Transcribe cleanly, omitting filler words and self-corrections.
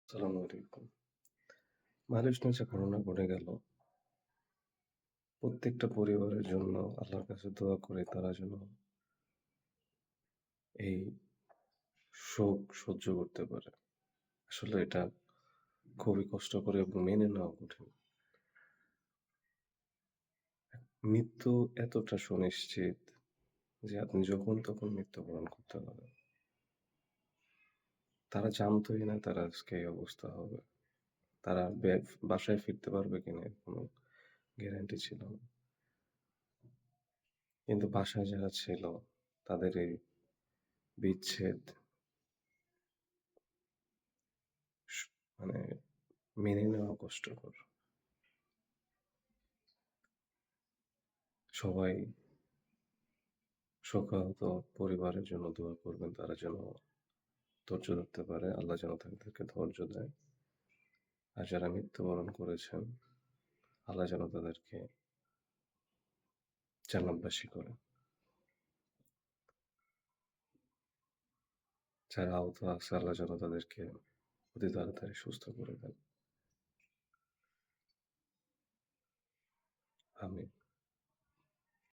আসসালামু আলাইকুম। মানুষ না যে ঘটনা ঘটে গেল, প্রত্যেকটা পরিবারের জন্য আল্লাহর কাছে দোয়া করি তারা যেন এই শোক সহ্য করতে পারে। আসলে এটা খুবই কষ্টকর এবং মেনে নেওয়া কঠিন। মৃত্যু এতটা সুনিশ্চিত যে আপনি যখন তখন মৃত্যুবরণ করতে পারেন। তারা জানতই না তার আজকে এই অবস্থা হবে। তারা বাসায় ফিরতে পারবে কিনা এর কোনো গ্যারান্টি ছিল না। কিন্তু বাসায় যারা ছিল তাদের এই বিচ্ছেদ স মানে মেনে নেওয়া কষ্টকর। সবাই শোকাহত পরিবারের জন্য দোয়া করবেন। তারা যেন ধৈর্য ধরতে পারে। আল্লাহ যেন তাদেরকে ধৈর্য দেয়। আর যারা মৃত্যুবরণ করেছেন, আল্লাহ যেন তাদেরকে জান্নাতবাসী করেন। যারা আহত আছে আল্লাহ যেন তাদেরকে অতি তাড়াতাড়ি সুস্থ করে দেন। আমিন।